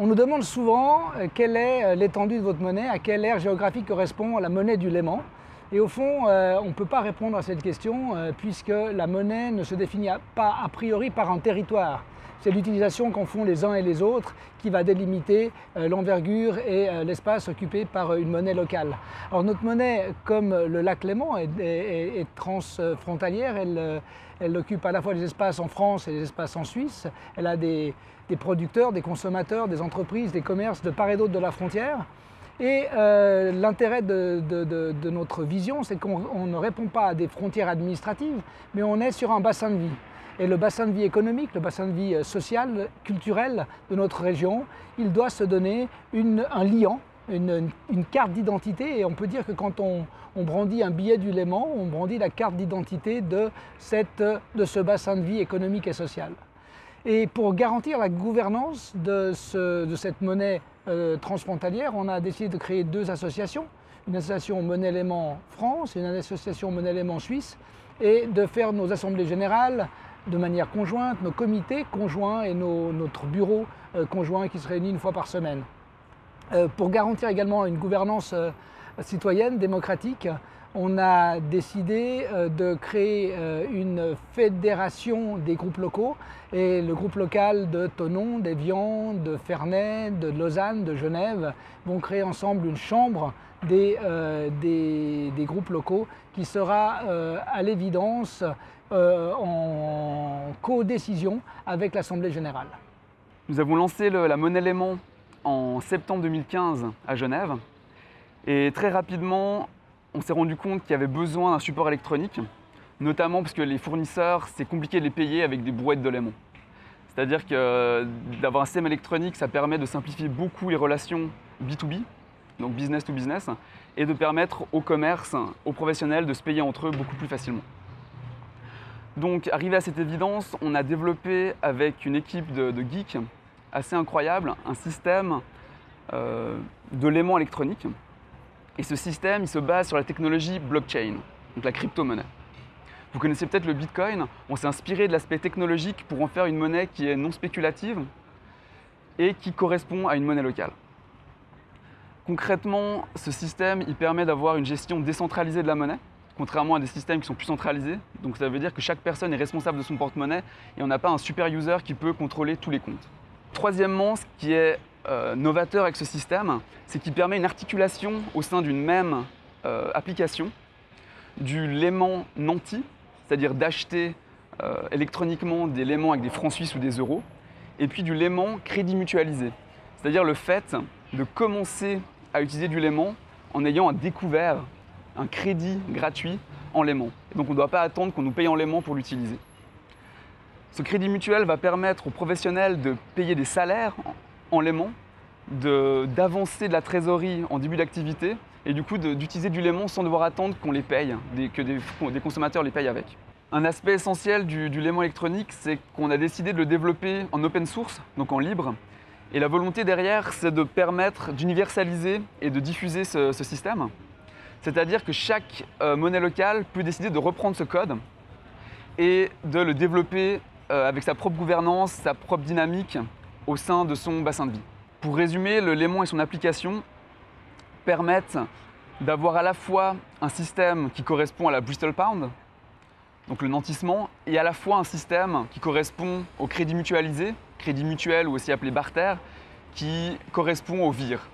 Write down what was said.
On nous demande souvent quelle est l'étendue de votre monnaie, à quelle aire géographique correspond la monnaie du Léman. Et au fond, on ne peut pas répondre à cette question puisque la monnaie ne se définit pas a priori par un territoire. C'est l'utilisation qu'en font les uns et les autres qui va délimiter l'envergure et l'espace occupé par une monnaie locale. Alors notre monnaie, comme le lac Léman, est transfrontalière. Elle occupe à la fois des espaces en France et des espaces en Suisse. Elle a des producteurs, des consommateurs, des entreprises, des commerces de part et d'autre de la frontière. Et l'intérêt de notre vision, c'est qu'on ne répond pas à des frontières administratives, mais on est sur un bassin de vie. Et le bassin de vie économique, le bassin de vie social, culturel de notre région, il doit se donner un liant, une carte d'identité. Et on peut dire que quand on brandit un billet du Léman, on brandit la carte d'identité de ce bassin de vie économique et social. Et pour garantir la gouvernance de cette monnaie transfrontalière, on a décidé de créer deux associations, une association Monnaie Léman France et une association Monnaie Léman Suisse, et de faire nos assemblées générales de manière conjointe, nos comités conjoints et notre bureau conjoint qui se réunit une fois par semaine. Pour garantir également une gouvernance citoyenne, démocratique, on a décidé de créer une fédération des groupes locaux, et le groupe local de Thonon, d'Évian, de Ferney, de Lausanne, de Genève vont créer ensemble une chambre des groupes locaux qui sera à l'évidence en codécision avec l'Assemblée générale. Nous avons lancé la monnaie Léman en septembre 2015 à Genève, et très rapidement on s'est rendu compte qu'il y avait besoin d'un support électronique, notamment parce que les fournisseurs, c'est compliqué de les payer avec des brouettes de Léman. C'est-à-dire que d'avoir un système électronique, ça permet de simplifier beaucoup les relations B2B, donc business to business, et de permettre au commerce, aux professionnels de se payer entre eux beaucoup plus facilement. Donc, arrivé à cette évidence, on a développé avec une équipe de geeks assez incroyable un système de Léman électronique. Et ce système, il se base sur la technologie blockchain, donc la crypto-monnaie. Vous connaissez peut-être le Bitcoin. On s'est inspiré de l'aspect technologique pour en faire une monnaie qui est non spéculative et qui correspond à une monnaie locale. Concrètement, ce système, il permet d'avoir une gestion décentralisée de la monnaie, contrairement à des systèmes qui sont plus centralisés. Donc ça veut dire que chaque personne est responsable de son porte-monnaie et on n'a pas un super user qui peut contrôler tous les comptes. Troisièmement, ce qui est novateur avec ce système, c'est qu'il permet une articulation au sein d'une même application du Léman nanti, c'est-à-dire d'acheter électroniquement des Lémans avec des francs suisses ou des euros, et puis du Léman crédit mutualisé, c'est-à-dire le fait de commencer à utiliser du Léman en ayant découvert un crédit gratuit en Léman. Donc on ne doit pas attendre qu'on nous paye en Léman pour l'utiliser. Ce crédit mutuel va permettre aux professionnels de payer des salaires en Léman, d'avancer de la trésorerie en début d'activité et du coup d'utiliser du Léman sans devoir attendre qu'on les paye, que des consommateurs les payent avec. Un aspect essentiel du Léman électronique, c'est qu'on a décidé de le développer en open source, donc en libre. Et la volonté derrière, c'est de permettre d'universaliser et de diffuser ce système. C'est-à-dire que chaque monnaie locale peut décider de reprendre ce code et de le développer avec sa propre gouvernance, sa propre dynamique au sein de son bassin de vie. Pour résumer, le Léman et son application permettent d'avoir à la fois un système qui correspond à la Bristol Pound, donc le nantissement, et à la fois un système qui correspond au crédit mutualisé, crédit mutuel ou aussi appelé barter, qui correspond au VIR.